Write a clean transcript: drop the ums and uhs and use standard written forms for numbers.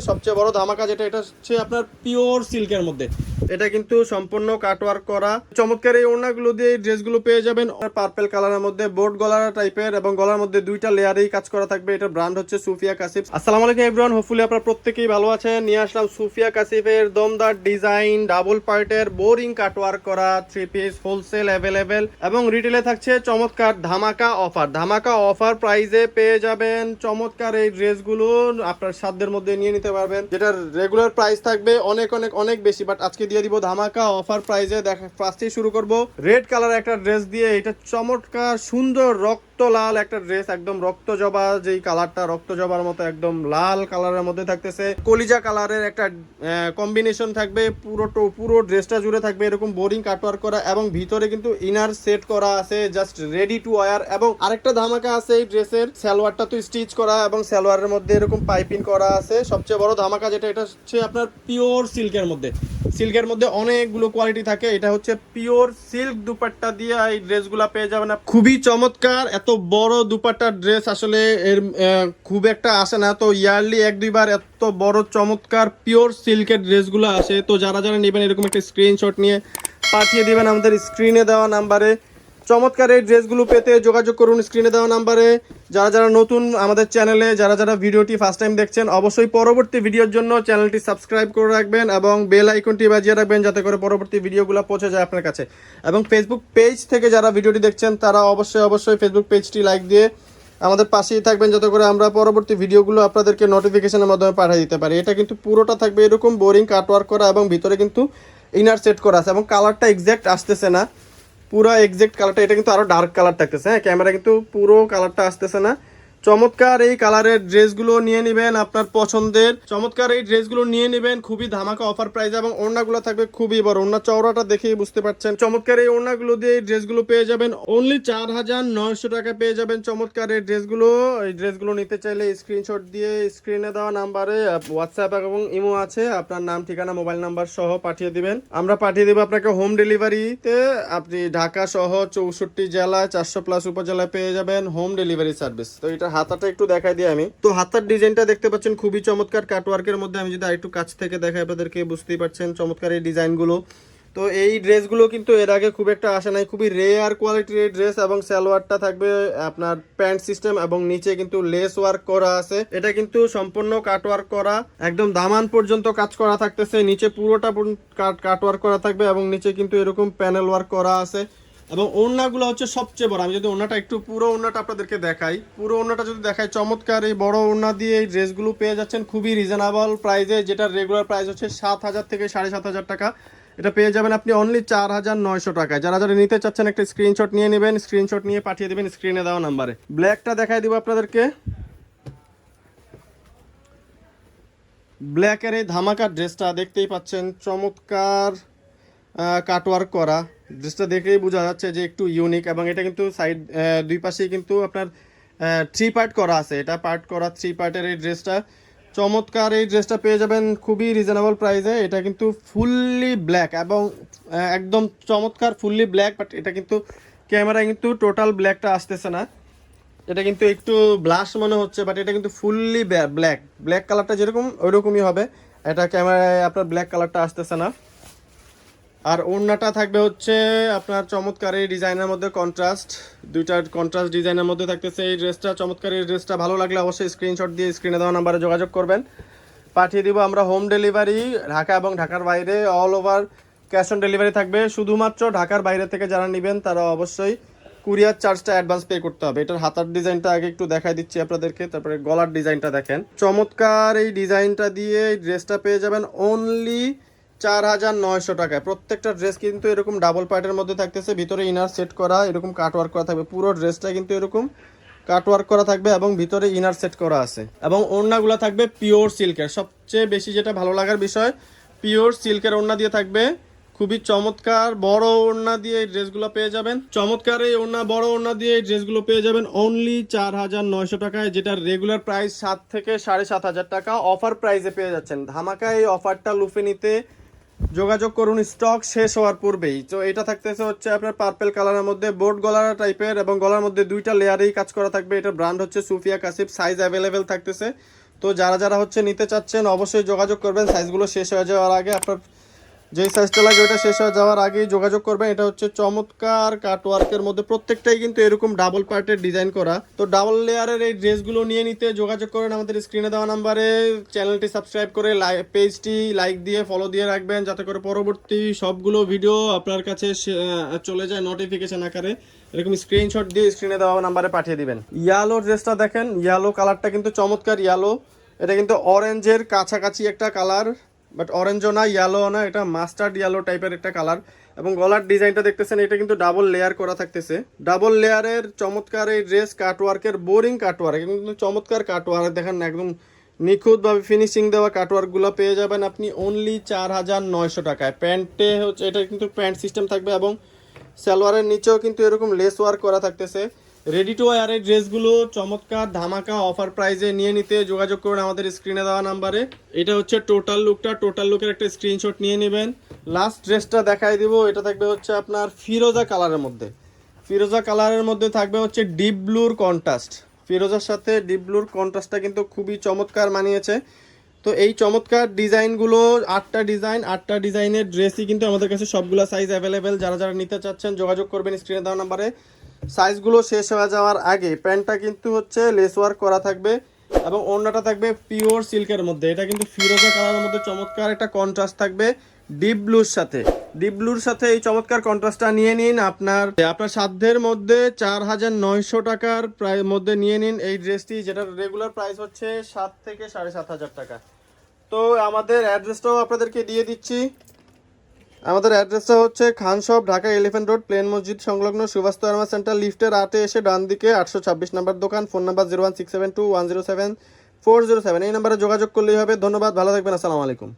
সবচেয়ে বড় ধামাকা যেটা, এটা হচ্ছে আপনার পিওর সিল্কের মধ্যে। এটা কিন্তু সম্পূর্ণ কাটওয়ার্ক করা চমৎকার এই ওড়নাগুলো দিয়ে ড্রেসগুলো পেয়ে যাবেন পার্পল কালারের মধ্যে, বোর্ড গলার টাইপের, এবং গলার মধ্যে দুইটা লেয়ারেই কাজ করা থাকবে। এটা ব্র্যান্ড হচ্ছে সুফিয়া কাসিফ। আসসালামু আলাইকুম এভরিওয়ান, হোপফুলি আপনারা প্রত্যেকেই ভালো আছেন। নিয়ে আসলাম সুফিয়া কাসিফের দমদার ডিজাইন ডাবল পার্টের বোরিং কাটওয়ার্ক করা থ্রি পিস, হোলসেল অ্যাভেলেবেল এবং রিটেলে থাকছে চমৎকার ধামাকা অফার। ধামাকা অফার প্রাইজে পেয়ে যাবেন চমৎকার এই ড্রেসগুলো, আপনার সাধ্যের মধ্যে নিয়ে নিতে পারবেন। যেটার রেগুলার প্রাইস থাকবে অনেক অনেক অনেক বেশি, বাট আজকে দিয়ে দিব ধামাকা অফার প্রাইজে। দেখা ফার্স্টেই শুরু করব রেড কালার একটা ড্রেস দিয়ে। এটা চমৎকার সুন্দর রক্ত লাল একটা ড্রেস, একদম রক্ত জবা, যেই কালারটা রক্ত জবার মতো একদম লাল কালারের মধ্যে থাকতেছে। কলিজা কালারের একটা কম্বিনেশন থাকবে, পুরো ড্রেসটা জুড়ে থাকবে এরকম বোরিং কাটওয়ার্ক করা, এবং ভিতরে কিন্তু ইনার সেট করা আছে জাস্ট রেডি টু ওয়্যার। এবং আরেকটা ধামাকা আছে এই ড্রেসের, সালোয়ারটা তো স্টিচ করা এবং সালোয়ারের মধ্যে এরকম পাইপিং করা আছে। সবচেয়ে বড় ধামাকা যেটা, এটা হচ্ছে আপনার পিওর সিল্কের মধ্যে। সিল্কের মধ্যে অনেকগুলো কোয়ালিটি থাকে, এটা হচ্ছে পিওর সিল্ক দুপাট্টা দিয়ে এই ড্রেসগুলা পেয়ে যাবেন। খুবই চমৎকার, এত বড় দুপাট্টার ড্রেস আসলে এর খুব একটা আসে না, তো ইয়ারলি এক দুইবার এত বড় চমৎকার পিওর সিল্কের ড্রেসগুলো আসে। তো যারা যারা নেবেন এরকম একটা স্ক্রিনশট নিয়ে পাঠিয়ে দিবেন আমাদের স্ক্রিনে দেওয়া নাম্বারে। চমৎকার এই ড্রেসগুলো পেতে যোগাযোগ করুন স্ক্রিনে দেওয়া নাম্বারে। যারা যারা নতুন আমাদের চ্যানেলে, যারা যারা ভিডিওটি ফার্স্ট টাইম দেখছেন, অবশ্যই পরবর্তী ভিডিওর জন্য চ্যানেলটি সাবস্ক্রাইব করে রাখবেন এবং বেল আইকনটি বাজিয়ে রাখবেন, যাতে করে পরবর্তী ভিডিওগুলো পৌঁছে যায় আপনার কাছে। এবং ফেসবুক পেজ থেকে যারা ভিডিওটি দেখছেন তারা অবশ্যই ফেসবুক পেজটি লাইক দিয়ে আমাদের পাশেই থাকবেন, যাতে করে আমরা পরবর্তী ভিডিওগুলো আপনাদেরকে নোটিফিকেশনের মাধ্যমে পাঠিয়ে দিতে পারি। এটা কিন্তু পুরোটা থাকবে এরকম বোরিং কাটওয়ার্ক করা, এবং ভিতরে কিন্তু ইনার সেট করা আছে, এবং কালারটা এক্স্যাক্ট আসতেছে না, পুরো এক্সাক্ট কালারটা, এটা কিন্তু আরো ডার্ক কালার থাকতেছে। হ্যাঁ, ক্যামেরা কিন্তু পুরো কালারটা আসতেছে না। চমৎকার এই কালারের ড্রেসগুলো নিয়ে নেবেন আপনার পছন্দের, চমৎকার এই ড্রেসগুলো নিয়ে নেবেন খুবই ধামাকা অফার প্রাইস। এবং ওড়নাগুলো থাকবে খুবই বড়, ওড়না চওড়াটা দেখেই বুঝতে পারছেন। চমৎকার এই ওড়নাগুলো দিয়ে এই ড্রেসগুলো পেয়ে যাবেন অনলি 4900 টাকা পেয়ে যাবেন চমৎকার এই ড্রেসগুলো। এই ড্রেসগুলো নিতে চাইলে স্ক্রিনশট দিয়ে স্ক্রিনে দেওয়া নাম্বারে হোয়াটসঅ্যাপ এবং ইমো আছে, আপনার নাম ঠিকানা মোবাইল নাম্বার সহ পাঠিয়ে দিবেন। আমরা পাঠিয়ে দেবো আপনাকে হোম ডেলিভারিতে। আপনি ঢাকা সহ 64 জেলায় 400+ উপজেলায় পেয়ে যাবেন হোম ডেলিভারি সার্ভিস। তো এটা হাতাটা একটু দেখাই দিই আমি। তো হাতার ডিজাইনটা দেখতে পাচ্ছেন খুবই চমৎকার কাটওয়ার্কের মধ্যে। আমি যদি আরেকটু কাছ থেকে দেখাই আপনাদেরকে বুঝতেই পারছেন চমৎকার এই ডিজাইনগুলো। তো এই ড্রেসগুলো কিন্তু এর আগে খুব একটা আসে নাই, খুবই রেয়ার কোয়ালিটির এই ড্রেস। এবং সালোয়ারটা থাকবে আপনার প্যান্ট সিস্টেম এবং নিচে কিন্তু লেস ওয়ার্ক করা আছে। এটা কিন্তু সম্পূর্ণ কাটওয়ার্ক করা, একদম দামান পর্যন্ত কাজ করা থাকতেছে। নিচে পুরোটা কাটওয়ার্ক করা থাকবে এবং নিচে কিন্তু এরকম প্যানেল ওয়ার্ক করা আছে। এবং ওড়নাগুলো হচ্ছে সবচেয়ে বড়। আমি যদি ওড়নাটা একটু পুরো ওড়নাটা আপনাদেরকে দেখাই, পুরো ওড়নাটা যদি দেখাই, চমৎকার এই বড় ওড়না দিয়ে এই ড্রেসগুলো পেয়ে যাচ্ছেন খুবই রিজনেবল প্রাইসে, যেটার রেগুলার প্রাইস হচ্ছে 7000 থেকে 7500 টাকা। এটা পেয়ে যাবেন আপনি অনলি 4900 টাকায়। যারা যারা নিতে চাচ্ছেন একটা স্ক্রিনশট নিয়ে নেবেন, স্ক্রিনশট নিয়ে পাঠিয়ে দেবেন স্ক্রিনে দেওয়া নাম্বারে। ব্ল্যাকটা দেখাই দিব আপনাদেরকে, ব্ল্যাকের এই ধামাকা ড্রেসটা দেখতেই পাচ্ছেন, চমৎকার কাটওয়ার্ক করা। ড্রেসটা দেখেই বোঝা যাচ্ছে যে একটু ইউনিক, এবং এটা কিন্তু সাইড দুই পাশেই কিন্তু আপনার 3 পার্ট করা আছে। এটা পার্ট করা 3 পার্টের এই ড্রেসটা। চমৎকার এই ড্রেসটা পেয়ে যাবেন খুবই রিজনেবল প্রাইসে। এটা কিন্তু ফুললি ব্ল্যাক এবং একদম চমৎকার ফুললি ব্ল্যাক, বাট এটা কিন্তু ক্যামেরায় কিন্তু টোটাল ব্ল্যাকটা আসতেছে না, এটা কিন্তু একটু ব্লাশ মনে হচ্ছে, বাট এটা কিন্তু ফুললি ব্ল্যাক। ব্ল্যাক কালারটা যেরকম ওইরকমই হবে, এটা ক্যামেরায় আপনার ব্ল্যাক কালারটা আসতেছে না। আর ওড়নাটা থাকবে হচ্ছে আপনার চমৎকার এই ডিজাইনের মধ্যে কন্ট্রাস্ট, দুইটা কন্ট্রাস্ট ডিজাইনের মধ্যে থাকতেছে এই ড্রেসটা। চমৎকার এই ড্রেসটা ভালো লাগলে অবশ্যই স্ক্রিনশট দিয়ে স্ক্রিনে দেওয়া নাম্বারে যোগাযোগ করবেন, পাঠিয়ে দিব আমরা হোম ডেলিভারি। ঢাকা এবং ঢাকার বাইরে all over cash on delivery থাকবে। শুধুমাত্র ঢাকার বাইরে থেকে যারা নেবেন তারা অবশ্যই কুরিয়ার চার্জটা অ্যাডভান্স পে করতে হবে। এটার হাতার ডিজাইনটা আগে একটু দেখাই দিচ্ছি আপনাদেরকে, তারপরে গলার ডিজাইনটা দেখেন। চমৎকার এই ডিজাইনটা দিয়ে এই ড্রেসটা পেয়ে যাবেন অনলি 4900 টাকায়। প্রত্যেকটা ড্রেস কিন্তু এরকম ডাবল পার্টের মধ্যে থাকতেছে, ভিতরে ইনার সেট করা এরকম কাটওয়ার্ক করা থাকবে। পুরো ড্রেসটা কিন্তু এরকম কাটওয়ার্ক করা থাকবে এবং ভিতরে ইনার সেট করা আছে। এবং ওড়নাগুলো থাকবে পিওর সিল্কের। সবচেয়ে বেশি যেটা ভালো লাগার বিষয়, পিওর সিল্কের ওড়না দিয়ে থাকবে। খুবই চমৎকার বড় ওড়না দিয়ে এই ড্রেসগুলো পেয়ে যাবেন। চমৎকার এই ওড়না, বড় ওড়না দিয়ে এই ড্রেসগুলো পেয়ে যাবেন অনলি 4900 টাকায়, যেটার রেগুলার প্রাইস 7 থেকে 7500 টাকা। অফার প্রাইসে পেয়ে যাচ্ছেন। ধামাকা এই অফারটা লুফে নিতে যোগাযোগ করুন স্টক শেষ হওয়ার পূর্বেই। তো এটা থাকতেছে হচ্ছে আপনার পার্পল কালারের মধ্যে বোর্ড গলার টাইপের, এবং গলার মধ্যে দুইটা লেয়ারেই কাজ করা থাকবে। এটা ব্র্যান্ড হচ্ছে সুফিয়া কাসিফ। সাইজ অ্যাভেলেবেল থাকতেছে তো যারা যারা হচ্ছে নিতে চাচ্ছেন অবশ্যই যোগাযোগ করবেন, সাইজগুলো শেষ হয়ে যাওয়ার আগে। আপনার যেই সাইজটা লাগে ওটা শেষ হয়ে যাওয়ার আগেই যোগাযোগ করবেন। এটা হচ্ছে চমৎকার কাটওয়ার্কের মধ্যে, প্রত্যেকটাই কিন্তু এরকম ডাবল পার্টের ডিজাইন করা। তো ডাবল লেয়ারের এই ড্রেসগুলো নিয়ে নিতে যোগাযোগ করেন আমাদের স্ক্রিনে দেওয়া নাম্বারে। চ্যানেলটি সাবস্ক্রাইব করে পেজটি লাইক দিয়ে ফলো দিয়ে রাখবেন, যাতে করে পরবর্তী সবগুলো ভিডিও আপনার কাছে চলে যায় নোটিফিকেশন আকারে। এরকম স্ক্রিনশট দিয়ে স্ক্রিনে দেওয়া নাম্বারে পাঠিয়ে দিবেন। ইয়েলো ড্রেসটা দেখেন, ইয়েলো কালারটা কিন্তু চমৎকার ইয়েলো। এটা কিন্তু অরেঞ্জের কাছাকাছি একটা কালার, বাট অরেঞ্জও না ইয়েলো না, এটা মাস্টার্ড ইয়েলো টাইপের একটা কালার। এবং গলার ডিজাইনটা দেখতেছেন, এটা কিন্তু ডাবল লেয়ার করা থাকতেছে। ডাবল লেয়ারের চমৎকার এই ড্রেস, কাটওয়ার্কের বোরিং কাটওয়ার্ক, কিন্তু চমৎকার কাটওয়ার্ক দেখেন, একদম নিখুঁতভাবে ফিনিশিং দেওয়া কাটওয়ার্কগুলো পেয়ে যাবেন আপনি অনলি 4900 টাকায়। প্যান্টে হচ্ছে এটা কিন্তু প্যান্ট সিস্টেম থাকবে, এবং সালোয়ারের নিচেও কিন্তু এরকম লেস ওয়ার্ক করা থাকতেছে। রেডি টু ওয়্যার এই ড্রেসগুলো চমৎকার ধামাকা অফার প্রাইজে নিয়ে নিতে যোগাযোগ করুন আমাদের স্ক্রিনে দেওয়া নাম্বারে। এটা হচ্ছে টোটাল লুকটা, টোটাল লুকের একটা স্ক্রিনশট নিয়ে নেবেন। লাস্ট ড্রেসটা দেখাই দিব, এটা থাকবে হচ্ছে আপনার ফিরোজা কালারের মধ্যে। ফিরোজা কালারের মধ্যে থাকবে হচ্ছে ডিপ ব্লুর কন্ট্রাস্ট। ফিরোজার সাথে ডিপ ব্লুর কন্ট্রাস্টটা কিন্তু খুবই চমৎকার মানিয়েছে। তো এই চমৎকার ডিজাইনগুলো 8টা ডিজাইনের ড্রেসই কিন্তু আমাদের কাছে সবগুলো সাইজ অ্যাভেলেবেল। যারা যারা নিতে চাচ্ছেন যোগাযোগ করবেন স্ক্রিনে দেওয়া নাম্বারে। সাইজগুলো শেষ হয়ে যাওয়ার আগে প্যান্টটা কিন্তু হচ্ছে লেস ওয়ার্ক করা থাকবে, এবং ওড়নাটা থাকবে পিওর সিল্কের মধ্যে। এটা কিন্তু ফিরোজা কালারের মধ্যে চমৎকার একটা কন্ট্রাস্ট থাকবে ডিপ ব্লুর সাথে। ডিপ ব্লুর সাথে এই চমৎকার কন্ট্রাস্টটা নিয়ে নিন। আপনার সাধ্যের মধ্যে 4900 টাকার প্রায় মধ্যে নিয়ে নিন এই ড্রেসটি, যেটার রেগুলার প্রাইস হচ্ছে 7 থেকে 7500 টাকা। তো আমাদের অ্যাড্রেসটাও আপনাদেরকে দিয়ে দিচ্ছি। আমাদের অ্যাড্রেসটা হচ্ছে Khan shop, Dhaka elephant road, প্লেন মসজিদ সংলগ্ন সুভাষ আরমা সেন্টার, লিফটের 8-এ এসে ডান দিকে 826 নাম্বার দোকান। Phone number 01672107407। এই নাম্বারে যোগাযোগ করলেই হবে। ধন্যবাদ, ভালো থাকবেন, আসসালামু আলাইকুম।